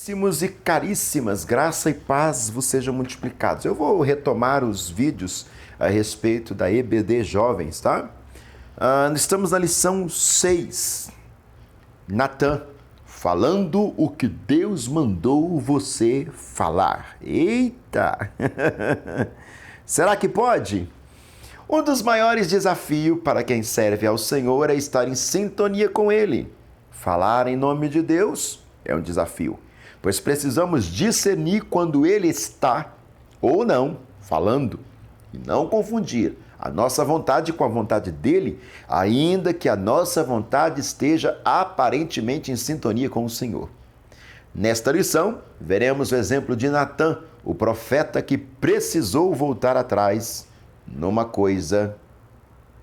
Caríssimos e caríssimas, graça e paz vos sejam multiplicados. Eu vou retomar os vídeos a respeito da EBD Jovens, tá? Estamos na lição 6. Natan, falando o que Deus mandou você falar. Eita! Será que pode? Um dos maiores desafios para quem serve ao Senhor é estar em sintonia com Ele. Falar em nome de Deus é um desafio, pois precisamos discernir quando Ele está ou não falando e não confundir a nossa vontade com a vontade dEle, ainda que a nossa vontade esteja aparentemente em sintonia com o Senhor. Nesta lição, veremos o exemplo de Natan, o profeta que precisou voltar atrás numa coisa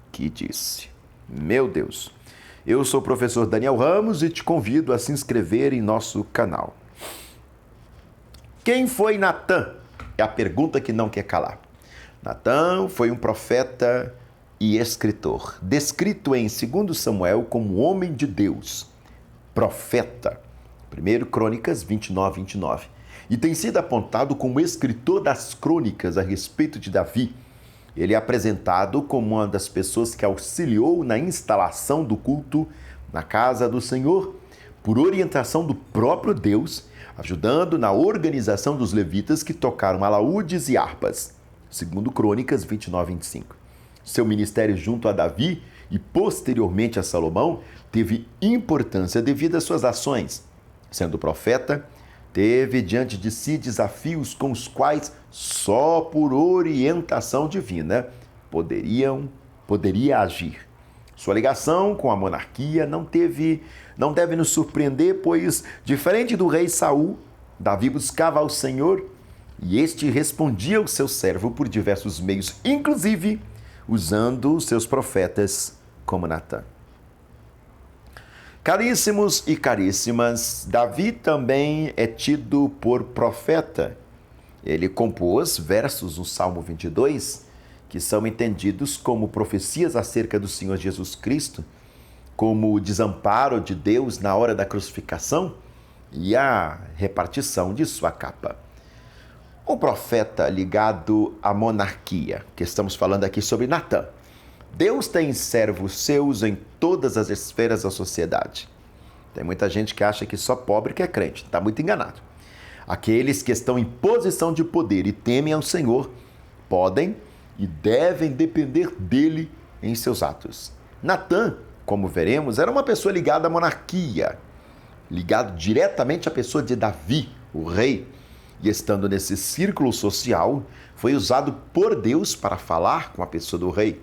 que disse. Meu Deus! Eu sou o professor Daniel Ramos e te convido a se inscrever em nosso canal. Quem foi Natan? É a pergunta que não quer calar. Natan foi um profeta e escritor, descrito em 2 Samuel como homem de Deus, profeta. 1 Crônicas 29:29. E tem sido apontado como escritor das crônicas a respeito de Davi. Ele é apresentado como uma das pessoas que auxiliou na instalação do culto na casa do Senhor, por orientação do próprio Deus, ajudando na organização dos levitas que tocaram alaúdes e harpas. 2 Crônicas 29:25. Seu ministério junto a Davi e posteriormente a Salomão teve importância devido às suas ações. Sendo profeta, teve diante de si desafios com os quais só por orientação divina poderia agir. Sua ligação com a monarquia não deve nos surpreender, pois, diferente do rei Saul, Davi buscava ao Senhor e este respondia ao seu servo por diversos meios, inclusive usando seus profetas como Natan. Caríssimos e caríssimas, Davi também é tido por profeta. Ele compôs versos no Salmo 22, que são entendidos como profecias acerca do Senhor Jesus Cristo, como o desamparo de Deus na hora da crucificação e a repartição de sua capa. O profeta ligado à monarquia, que estamos falando aqui sobre Natan. Deus tem servos seus em todas as esferas da sociedade. Tem muita gente que acha que só pobre que é crente. Está muito enganado. Aqueles que estão em posição de poder e temem ao Senhor podem e devem depender dele em seus atos. Natan, como veremos, era uma pessoa ligada à monarquia, ligado diretamente à pessoa de Davi, o rei. E estando nesse círculo social, foi usado por Deus para falar com a pessoa do rei.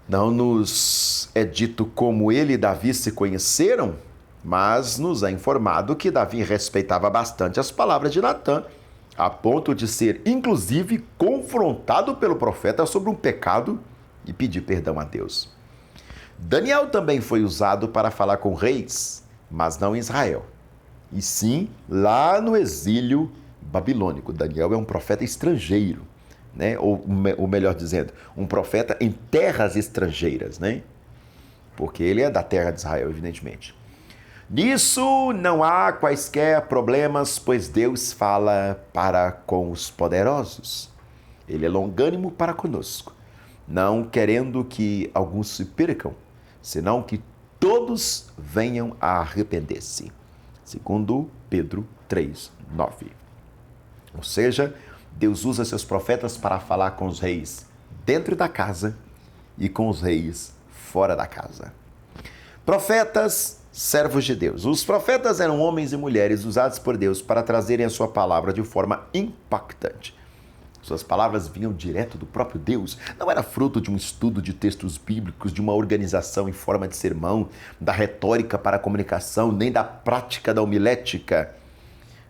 Não nos é dito como ele e Davi se conheceram, mas nos é informado que Davi respeitava bastante as palavras de Natan, a ponto de ser, inclusive, confrontado pelo profeta sobre um pecado e pedir perdão a Deus. Daniel também foi usado para falar com reis, mas não em Israel, e sim lá no exílio babilônico. Daniel é um profeta estrangeiro, né? Ou melhor dizendo, um profeta em terras estrangeiras, né? Porque ele é da terra de Israel, evidentemente. Nisso não há quaisquer problemas, pois Deus fala para com os poderosos. Ele é longânimo para conosco, não querendo que alguns se percam, senão que todos venham a arrepender-se. Segundo Pedro 3:9. Ou seja, Deus usa seus profetas para falar com os reis dentro da casa e com os reis fora da casa. Profetas, servos de Deus. Os profetas eram homens e mulheres usados por Deus para trazerem a sua palavra de forma impactante. Suas palavras vinham direto do próprio Deus. Não era fruto de um estudo de textos bíblicos, de uma organização em forma de sermão, da retórica para a comunicação, nem da prática da homilética.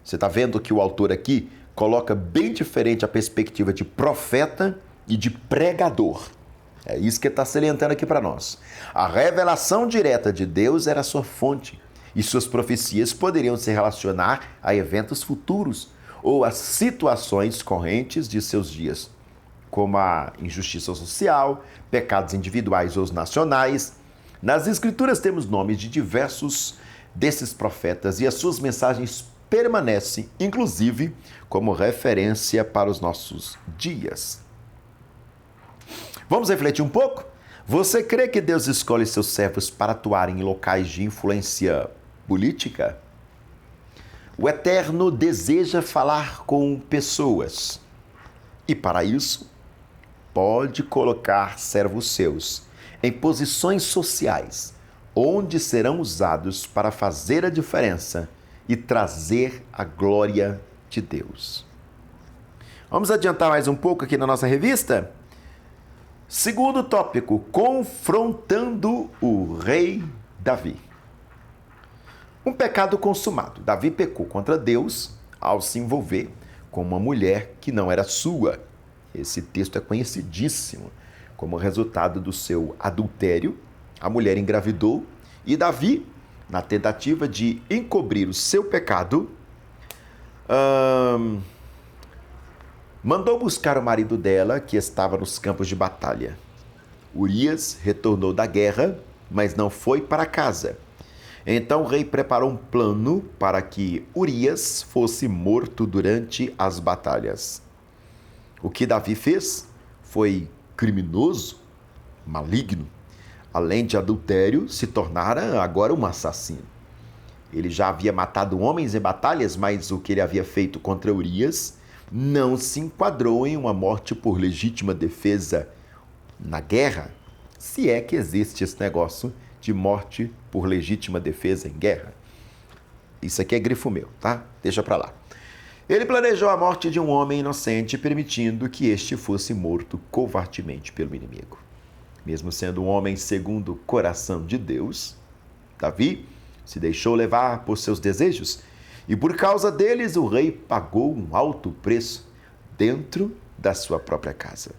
Você está vendo que o autor aqui coloca bem diferente a perspectiva de profeta e de pregador. É isso que ele está salientando aqui para nós. A revelação direta de Deus era a sua fonte, e suas profecias poderiam se relacionar a eventos futuros ou a situações correntes de seus dias, como a injustiça social, pecados individuais ou nacionais. Nas Escrituras temos nomes de diversos desses profetas e as suas mensagens permanecem, inclusive, como referência para os nossos dias. Vamos refletir um pouco? Você crê que Deus escolhe seus servos para atuarem em locais de influência política? O Eterno deseja falar com pessoas e, para isso, pode colocar servos seus em posições sociais, onde serão usados para fazer a diferença e trazer a glória de Deus. Vamos adiantar mais um pouco aqui na nossa revista? Segundo tópico, confrontando o rei Davi. Um pecado consumado. Davi pecou contra Deus ao se envolver com uma mulher que não era sua. Esse texto é conhecidíssimo. Como resultado do seu adultério, a mulher engravidou e Davi, na tentativa de encobrir o seu pecado, mandou buscar o marido dela, que estava nos campos de batalha. Urias retornou da guerra, mas não foi para casa. Então o rei preparou um plano para que Urias fosse morto durante as batalhas. O que Davi fez foi criminoso, maligno. Além de adultério, se tornara agora um assassino. Ele já havia matado homens em batalhas, mas o que ele havia feito contra Urias não se enquadrou em uma morte por legítima defesa na guerra, se é que existe esse negócio de morte por legítima defesa em guerra. Isso aqui é grifo meu, tá? Deixa pra lá. Ele planejou a morte de um homem inocente, permitindo que este fosse morto covardemente pelo inimigo. Mesmo sendo um homem segundo o coração de Deus, Davi se deixou levar por seus desejos e por causa deles o rei pagou um alto preço dentro da sua própria casa.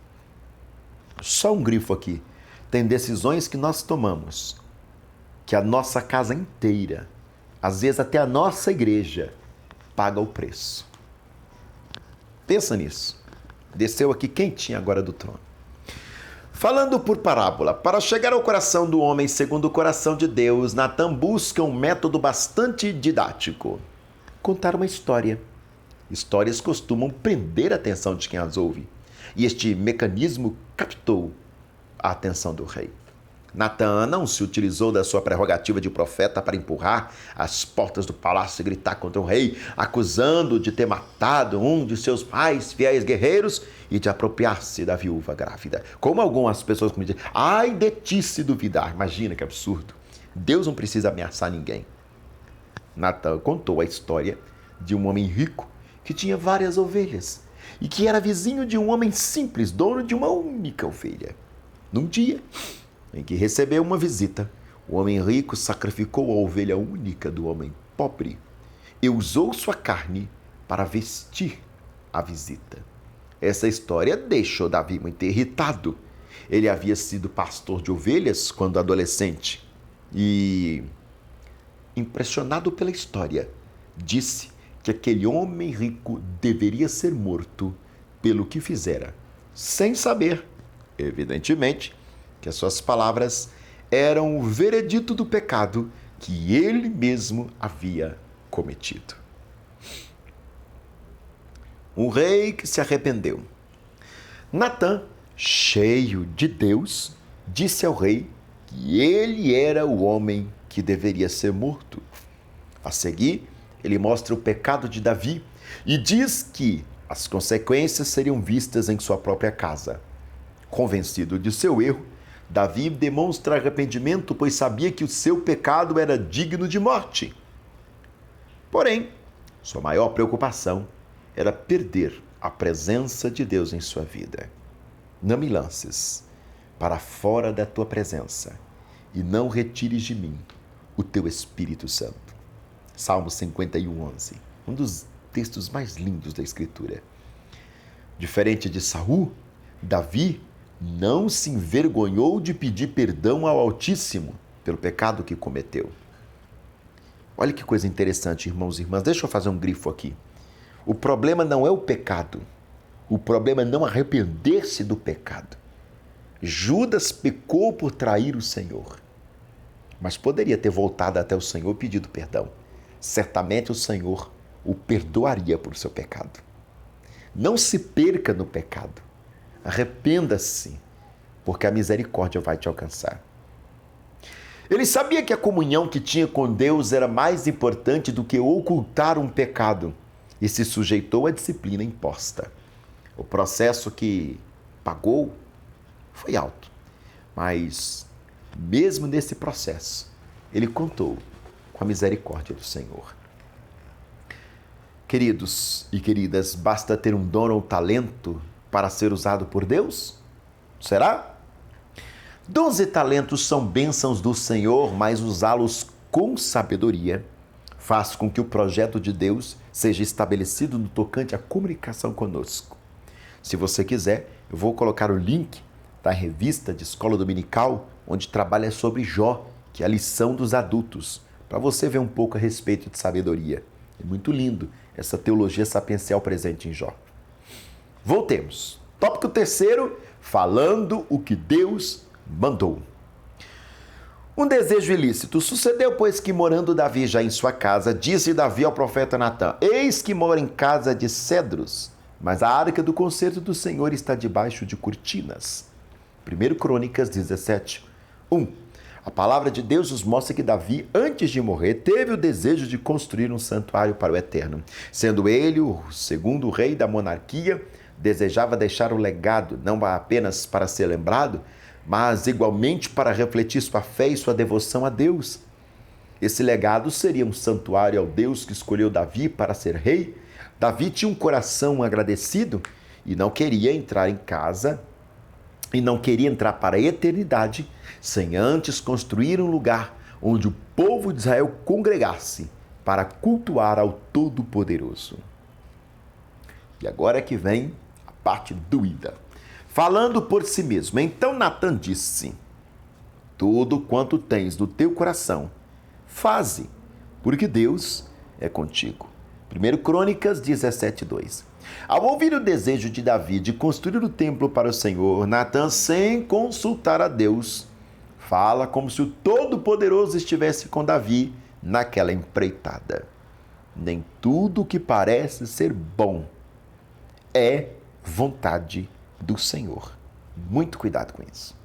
Só um grifo aqui. Tem decisões que nós tomamos, que a nossa casa inteira, às vezes até a nossa igreja, paga o preço. Pensa nisso. Desceu aqui quentinho agora do trono. Falando por parábola, para chegar ao coração do homem segundo o coração de Deus, Natã busca um método bastante didático. Contar uma história. Histórias costumam prender a atenção de quem as ouve. E este mecanismo captou a atenção do rei. Natã não se utilizou da sua prerrogativa de profeta para empurrar as portas do palácio e gritar contra o rei, acusando de ter matado um de seus mais fiéis guerreiros e de apropriar-se da viúva grávida. Como algumas pessoas me dizem, ai de ti se duvidar. Imagina que absurdo. Deus não precisa ameaçar ninguém. Natã contou a história de um homem rico que tinha várias ovelhas e que era vizinho de um homem simples, dono de uma única ovelha. Num dia em que recebeu uma visita, o homem rico sacrificou a ovelha única do homem pobre e usou sua carne para vestir a visita. Essa história deixou Davi muito irritado. Ele havia sido pastor de ovelhas quando adolescente e, impressionado pela história, disse que aquele homem rico deveria ser morto pelo que fizera, sem saber, evidentemente, que as suas palavras eram o veredito do pecado que ele mesmo havia cometido. Um rei que se arrependeu. Natã, cheio de Deus, disse ao rei que ele era o homem que deveria ser morto. A seguir, ele mostra o pecado de Davi e diz que as consequências seriam vistas em sua própria casa. Convencido de seu erro, Davi demonstra arrependimento, pois sabia que o seu pecado era digno de morte. Porém, sua maior preocupação era perder a presença de Deus em sua vida. Não me lances para fora da tua presença e não retires de mim o teu Espírito Santo. Salmo 51:11, um dos textos mais lindos da Escritura. Diferente de Saul, Davi não se envergonhou de pedir perdão ao Altíssimo pelo pecado que cometeu. Olha que coisa interessante, irmãos e irmãs. Deixa eu fazer um grifo aqui. O problema não é o pecado. O problema é não arrepender-se do pecado. Judas pecou por trair o Senhor. mas poderia ter voltado até o Senhor e pedido perdão. Certamente o Senhor o perdoaria por seu pecado. Não se perca no pecado. Arrependa-se, porque a misericórdia vai te alcançar. Ele sabia que a comunhão que tinha com Deus era mais importante do que ocultar um pecado e se sujeitou à disciplina imposta. O processo que pagou foi alto, mas mesmo nesse processo, ele contou com a misericórdia do Senhor. Queridos e queridas, basta ter um dom ou talento para ser usado por Deus? Será? Dons e talentos são bênçãos do Senhor, mas usá-los com sabedoria faz com que o projeto de Deus seja estabelecido no tocante à comunicação conosco. Se você quiser, eu vou colocar o link da revista de escola dominical, onde trabalha sobre Jó, que é a lição dos adultos, para você ver um pouco a respeito de sabedoria. É muito lindo essa teologia sapiencial presente em Jó. Voltemos. Tópico 3, falando o que Deus mandou. Um desejo ilícito. Sucedeu, pois, que morando Davi já em sua casa, disse Davi ao profeta Natã: eis que moro em casa de cedros, mas a arca do concerto do Senhor está debaixo de cortinas. 1 Crônicas 17, 1. A palavra de Deus nos mostra que Davi, antes de morrer, teve o desejo de construir um santuário para o Eterno. Sendo ele o segundo rei da monarquia, desejava deixar o legado, não apenas para ser lembrado, mas igualmente para refletir sua fé e sua devoção a Deus. Esse legado seria um santuário ao Deus que escolheu Davi para ser rei. Davi tinha um coração agradecido e não queria entrar em casa e não queria entrar para a eternidade sem antes construir um lugar onde o povo de Israel congregasse para cultuar ao Todo-Poderoso. E agora que vem a parte doída. Falando por si mesmo, então Natã disse: tudo quanto tens no teu coração, faze, porque Deus é contigo. 1 Crônicas 17, 2. Ao ouvir o desejo de Davi de construir o templo para o Senhor, Natã, sem consultar a Deus, fala como se o Todo-Poderoso estivesse com Davi naquela empreitada. Nem tudo que parece ser bom é vontade do Senhor. Muito cuidado com isso.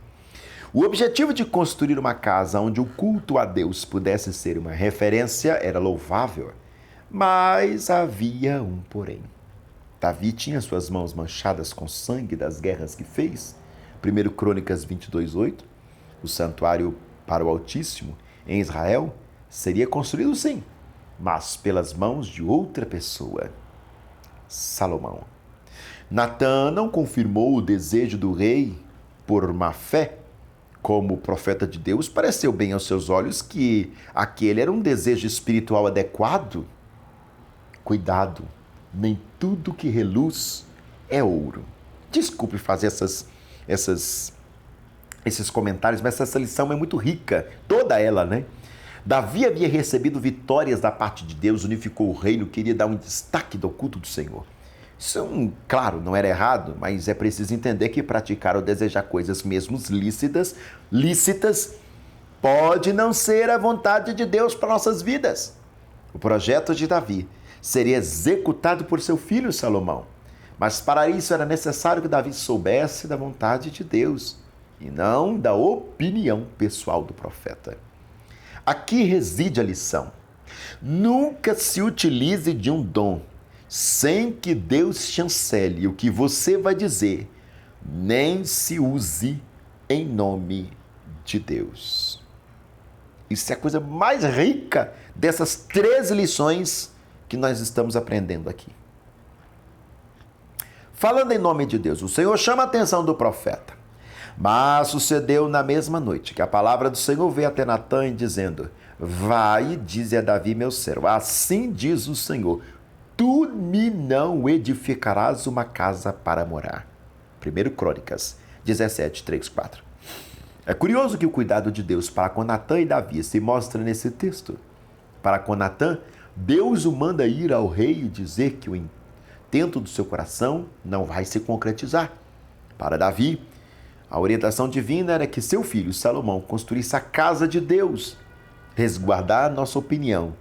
O objetivo de construir uma casa onde o culto a Deus pudesse ser uma referência era louvável, mas havia um porém. Davi tinha suas mãos manchadas com sangue das guerras que fez. 1 Crônicas 22, 8. O santuário para o Altíssimo em Israel seria construído sim, mas pelas mãos de outra pessoa, Salomão. Natã não confirmou o desejo do rei por má fé. Como profeta de Deus, pareceu bem aos seus olhos que aquele era um desejo espiritual adequado. Cuidado, nem tudo que reluz é ouro. Desculpe fazer esses comentários, mas essa lição é muito rica, toda ela, né? Davi havia recebido vitórias da parte de Deus, unificou o reino, queria dar um destaque do culto do Senhor. Isso, claro, não era errado, mas é preciso entender que praticar ou desejar coisas mesmo lícitas, pode não ser a vontade de Deus para nossas vidas. O projeto de Davi seria executado por seu filho Salomão, mas para isso era necessário que Davi soubesse da vontade de Deus e não da opinião pessoal do profeta. Aqui reside a lição. Nunca se utilize de um dom sem que Deus chancele o que você vai dizer, nem se use em nome de Deus. Isso é a coisa mais rica dessas 3 lições que nós estamos aprendendo aqui. Falando em nome de Deus, o Senhor chama a atenção do profeta. Mas sucedeu na mesma noite que a palavra do Senhor veio até Natã dizendo: vai e dize a Davi meu servo, assim diz o Senhor, tu me não edificarás uma casa para morar. 1 Crônicas 17, 3, 4. É curioso que o cuidado de Deus para com Natã e Davi se mostra nesse texto. Para com Natã, Deus o manda ir ao rei e dizer que o intento do seu coração não vai se concretizar. Para Davi, a orientação divina era que seu filho Salomão construísse a casa de Deus resguardar nossa opinião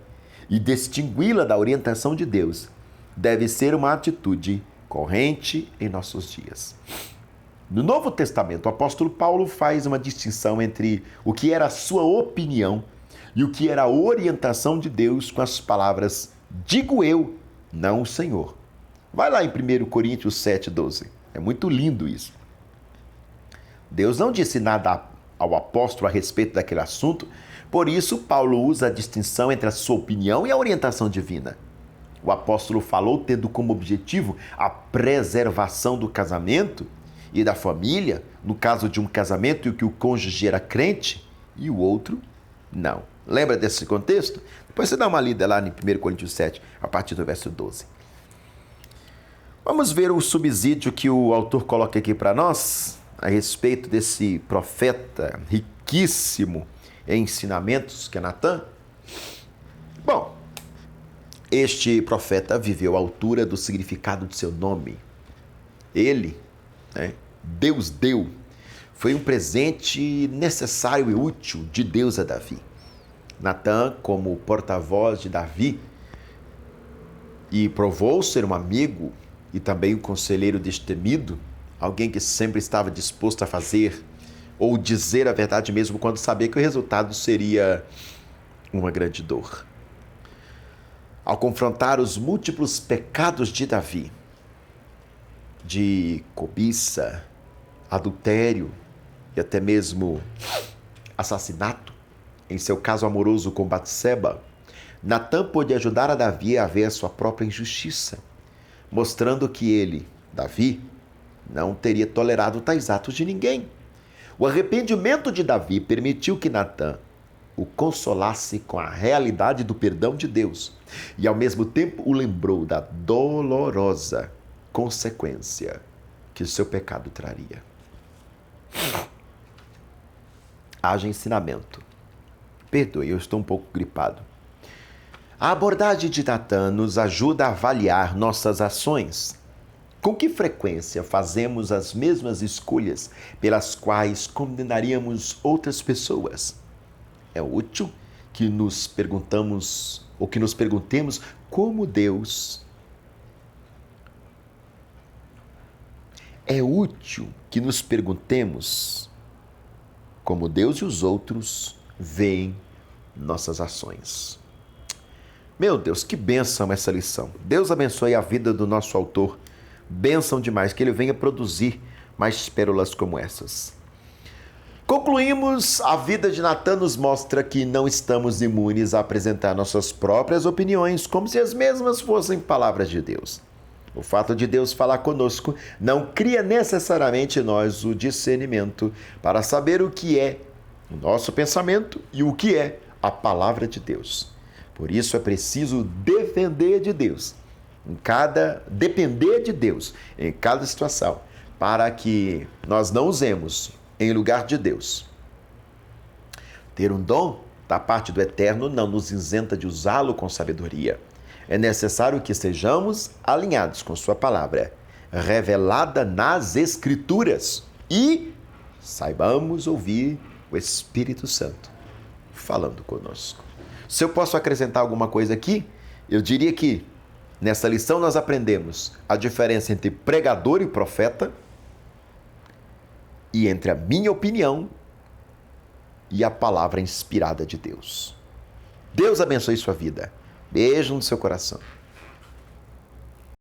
e distingui-la da orientação de Deus deve ser uma atitude corrente em nossos dias. No Novo Testamento, o apóstolo Paulo faz uma distinção entre o que era a sua opinião e o que era a orientação de Deus com as palavras: digo eu, não o Senhor. Vai lá em 1 Coríntios 7,12. É muito lindo isso. Deus não disse nada ao apóstolo a respeito daquele assunto, por isso Paulo usa a distinção entre a sua opinião e a orientação divina. O apóstolo falou tendo como objetivo a preservação do casamento e da família, no caso de um casamento em que o cônjuge era crente e o outro não. Lembra desse contexto? Depois você dá uma lida lá em 1 Coríntios 7, a partir do verso 12. Vamos ver o subsídio que o autor coloca aqui para nós a respeito desse profeta riquíssimo em ensinamentos que é Natan. Bom, este profeta viveu à altura do significado de seu nome. Ele, Deus deu, foi um presente necessário e útil de Deus a Davi. Natan, como porta-voz de Davi, e provou ser um amigo e também um conselheiro destemido, alguém que sempre estava disposto a fazer ou dizer a verdade mesmo quando sabia que o resultado seria uma grande dor. Ao confrontar os múltiplos pecados de Davi, de cobiça, adultério e até mesmo assassinato, em seu caso amoroso com Batseba, Natan pôde ajudar a Davi a ver a sua própria injustiça, mostrando que ele, Davi, não teria tolerado tais atos de ninguém. O arrependimento de Davi permitiu que Natan o consolasse com a realidade do perdão de Deus e, ao mesmo tempo, o lembrou da dolorosa consequência que o seu pecado traria. Haja ensinamento. Perdoe, eu estou um pouco gripado. A abordagem de Natan nos ajuda a avaliar nossas ações. Com que frequência fazemos as mesmas escolhas pelas quais condenaríamos outras pessoas? É útil que nos perguntemos ou que nos perguntemos como Deus. É útil que nos perguntemos como Deus e os outros veem nossas ações. Meu Deus, que bênção essa lição. Deus abençoe a vida do nosso autor. Bênção demais, que ele venha produzir mais pérolas como essas. Concluímos, a vida de Natan nos mostra que não estamos imunes a apresentar nossas próprias opiniões como se as mesmas fossem palavras de Deus. O fato de Deus falar conosco não cria necessariamente em nós o discernimento para saber o que é o nosso pensamento e o que é a palavra de Deus. Por isso é preciso depender de Deus em cada situação, para que nós não usemos em lugar de Deus. Ter um dom da parte do Eterno não nos isenta de usá-lo com sabedoria. É necessário que estejamos alinhados com sua palavra, revelada nas Escrituras, e saibamos ouvir o Espírito Santo falando conosco. Se eu posso acrescentar alguma coisa aqui, eu diria que nessa lição nós aprendemos a diferença entre pregador e profeta e entre a minha opinião e a palavra inspirada de Deus. Deus abençoe sua vida. Beijo no seu coração.